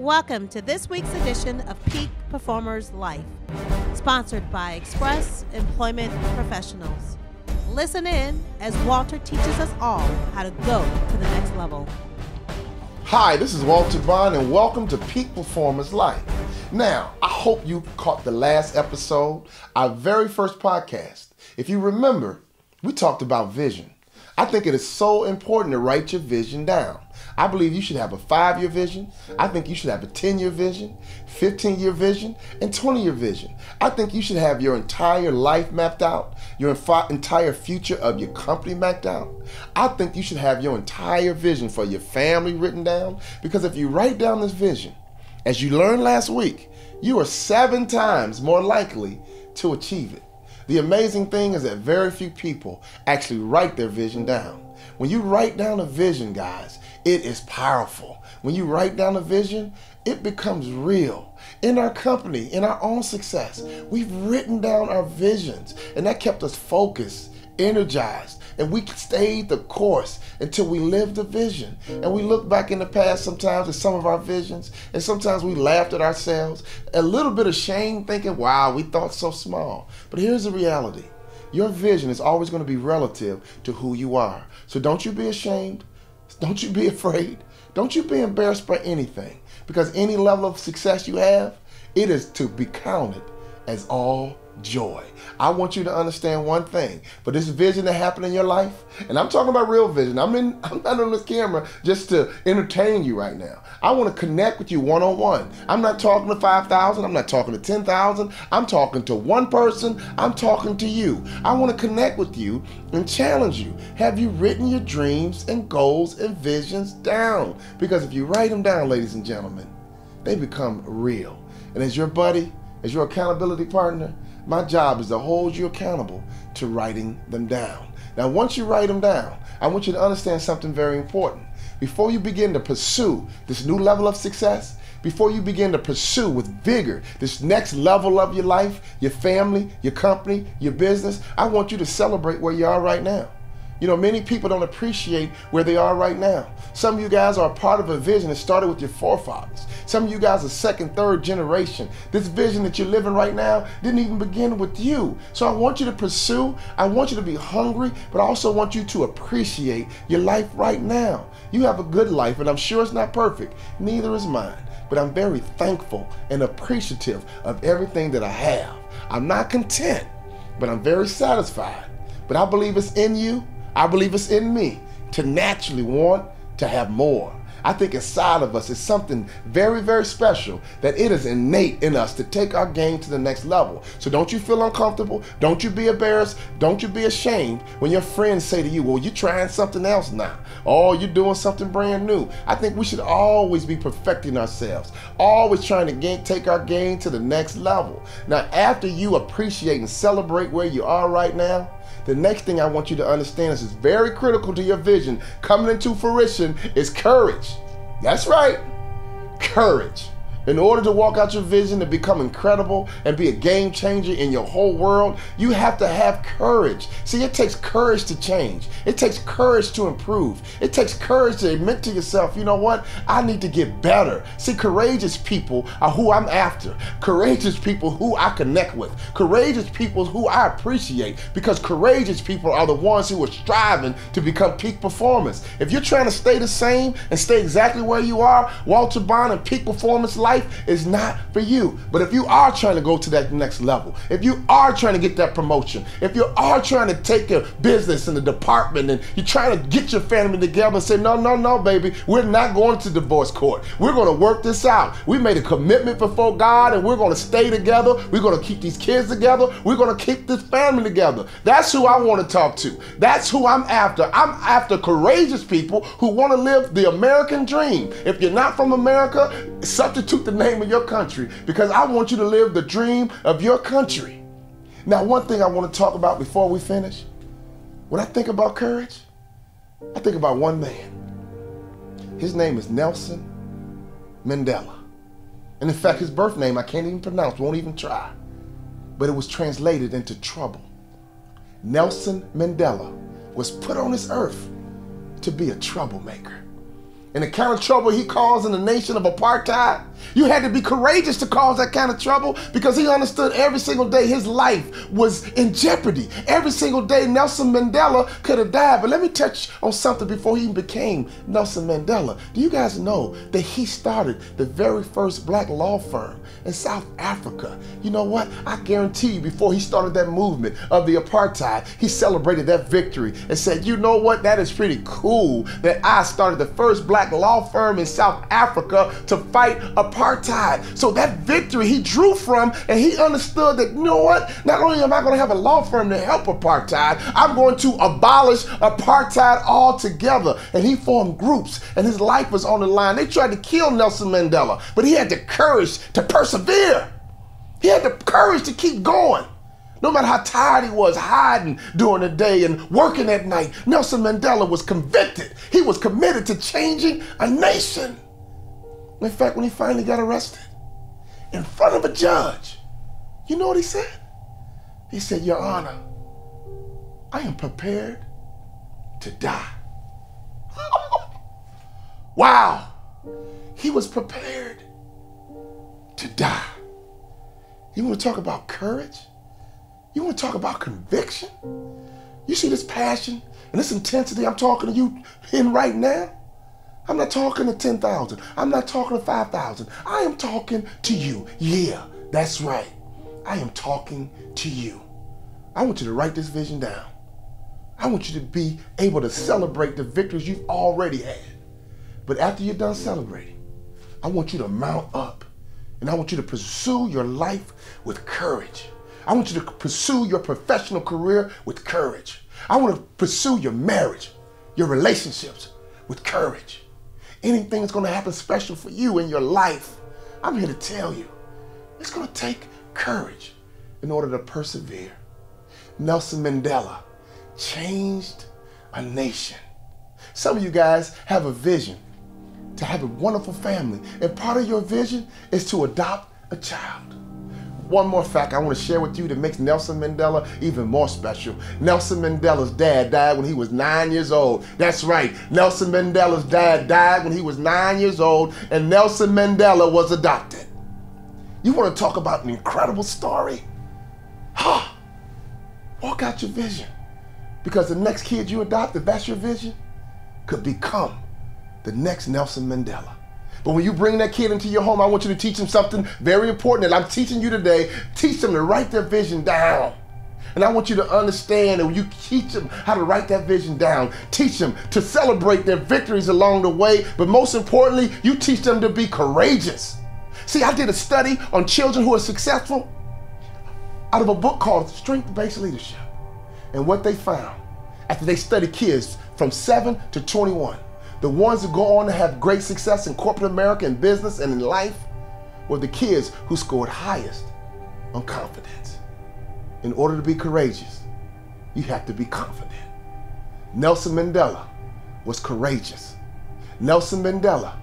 Welcome to this week's edition of Peak Performers Life, sponsored by Express Employment Professionals. Listen in as Walter teaches us all how to go to the next level. Hi, this is Walter Bond, and welcome to Peak Performers Life. Now, I hope you caught the last episode, our very first podcast. If you remember, we talked about vision. I think it is so important to write your vision down. I believe you should have a 5-year vision. I think you should have a 10-year vision, 15-year vision, and 20-year vision. I think you should have your entire life mapped out, your entire future of your company mapped out. I think you should have your entire vision for your family written down, because if you write down this vision, as you learned last week, you are 7 times more likely to achieve it. The amazing thing is that very few people actually write their vision down. When you write down a vision, guys, it is powerful. When you write down a vision, it becomes real. In our company, in our own success, we've written down our visions, and that kept us focused, energized, and we stayed the course until we lived the vision. And we look back in the past sometimes at some of our visions, and sometimes we laughed at ourselves, a little bit of shame, thinking, wow, we thought so small. But here's the reality. Your vision is always going to be relative to who you are. So don't you be ashamed. Don't you be afraid. Don't you be embarrassed by anything, because any level of success you have, it is to be counted as all joy. I want you to understand one thing. For this vision to happen in your life, and I'm talking about real vision. I'm not on this camera just to entertain you right now. I want to connect with you one-on-one. I'm not talking to 5,000. I'm not talking to 10,000. I'm talking to one person. I'm talking to you. I want to connect with you and challenge you. Have you written your dreams and goals and visions down? Because if you write them down, ladies and gentlemen, they become real. And as your buddy, as your accountability partner, my job is to hold you accountable to writing them down. Now, once you write them down, I want you to understand something very important. Before you begin to pursue this new level of success, before you begin to pursue with vigor this next level of your life, your family, your company, your business, I want you to celebrate where you are right now. You know, many people don't appreciate where they are right now. Some of you guys are a part of a vision that started with your forefathers. Some of you guys are second, third generation. This vision that you're living right now didn't even begin with you. So I want you to pursue, I want you to be hungry, but I also want you to appreciate your life right now. You have a good life, and I'm sure it's not perfect. Neither is mine. But I'm very thankful and appreciative of everything that I have. I'm not content, but I'm very satisfied. But I believe it's in you. I believe it's in me to naturally want to have more. I think inside of us is something very, very special, that it is innate in us to take our game to the next level. So don't you feel uncomfortable. Don't you be embarrassed. Don't you be ashamed when your friends say to you, well, you're trying something else now. Oh, you're doing something brand new. I think we should always be perfecting ourselves, always trying to take our game to the next level. Now, after you appreciate and celebrate where you are right now, the next thing I want you to understand is very critical to your vision coming into fruition is courage. That's right, courage. In order to walk out your vision to become incredible and be a game changer in your whole world, you have to have courage. See, it takes courage to change. It takes courage to improve. It takes courage to admit to yourself, you know what? I need to get better. See, courageous people are who I'm after. Courageous people who I connect with. Courageous people who I appreciate, because courageous people are the ones who are striving to become peak performers. If you're trying to stay the same and stay exactly where you are, Walter Bond and Peak Performance Life is not for you. But if you are trying to go to that next level, if you are trying to get that promotion, if you are trying to take a business in the department and you're trying to get your family together and say, no, baby, we're not going to divorce court. We're going to work this out. We made a commitment before God, and we're going to stay together. We're going to keep these kids together. We're going to keep this family together. That's who I want to talk to. That's who I'm after. I'm after courageous people who want to live the American dream. If you're not from America, substitute the name of your country, because I want you to live the dream of your country. Now, one thing I want to talk about before we finish, when I think about courage, I think about one man. His name is Nelson Mandela. And in fact, his birth name I can't even pronounce, won't even try. But it was translated into trouble. Nelson Mandela was put on this earth to be a troublemaker. And the kind of trouble he caused in the nation of apartheid, You had to be courageous to cause that kind of trouble because he understood every single day his life was in jeopardy. Every single day Nelson Mandela could have died. But let me touch on something before he even became Nelson Mandela. Do you guys know that he started the very first black law firm in South Africa? You know what? I guarantee you before he started that movement of the apartheid, he celebrated that victory and said, you know what? That is pretty cool that I started the first black law firm in South Africa to fight apartheid. So that victory he drew from, and he understood that, you know what, not only am I going to have a law firm to help apartheid, I'm going to abolish apartheid altogether. And he formed groups, and his life was on the line. They tried to kill Nelson Mandela, but he had the courage to persevere. He had the courage to keep going. No matter how tired he was hiding during the day and working at night, Nelson Mandela was convicted. He was committed to changing a nation. In fact, when he finally got arrested in front of a judge, you know what he said? He said, Your Honor, I am prepared to die. Wow. He was prepared to die. You want to talk about courage? You want to talk about conviction? You see this passion and this intensity I'm talking to you in right now? I'm not talking to 10,000. I'm not talking to 5,000. I am talking to you. Yeah, that's right. I am talking to you. I want you to write this vision down. I want you to be able to celebrate the victories you've already had. But after you're done celebrating, I want you to mount up and I want you to pursue your life with courage. I want you to pursue your professional career with courage. I want to pursue your marriage, your relationships with courage. Anything that's going to happen special for you in your life, I'm here to tell you, it's going to take courage in order to persevere. Nelson Mandela changed a nation. Some of you guys have a vision to have a wonderful family, and part of your vision is to adopt a child. One more fact I want to share with you that makes Nelson Mandela even more special. Nelson Mandela's dad died when he was 9 years old. That's right. Nelson Mandela's dad died when he was 9 years old, and Nelson Mandela was adopted. You want to talk about an incredible story? Walk out your vision. Because the next kid you adopt, if that's your vision, could become the next Nelson Mandela. But when you bring that kid into your home, I want you to teach them something very important that I'm teaching you today. Teach them to write their vision down. And I want you to understand that when you teach them how to write that vision down, teach them to celebrate their victories along the way, but most importantly, you teach them to be courageous. See, I did a study on children who are successful out of a book called Strength-Based Leadership. And what they found, after they studied kids from 7 to 21, the ones who go on to have great success in corporate America, in business, and in life, were the kids who scored highest on confidence. In order to be courageous, you have to be confident. Nelson Mandela was courageous. Nelson Mandela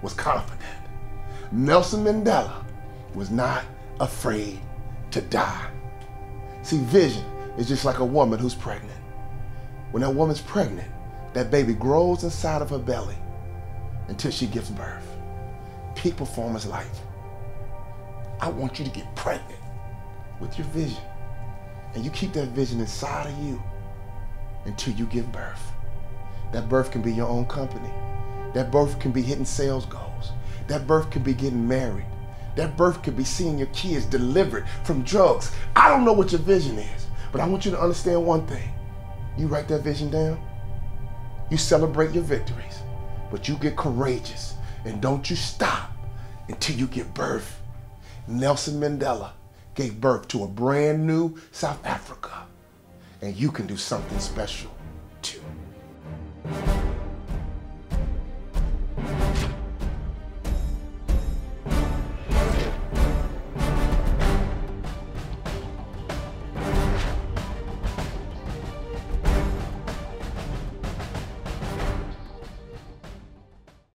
was confident. Nelson Mandela was not afraid to die. See, vision is just like a woman who's pregnant. When that woman's pregnant, that baby grows inside of her belly until she gives birth. Peak Performance Life. I want you to get pregnant with your vision. And you keep that vision inside of you until you give birth. That birth can be your own company. That birth can be hitting sales goals. That birth can be getting married. That birth could be seeing your kids delivered from drugs. I don't know what your vision is, but I want you to understand one thing. You write that vision down. You celebrate your victories, but you get courageous and don't you stop until you give birth. Nelson Mandela gave birth to a brand new South Africa, and you can do something special too.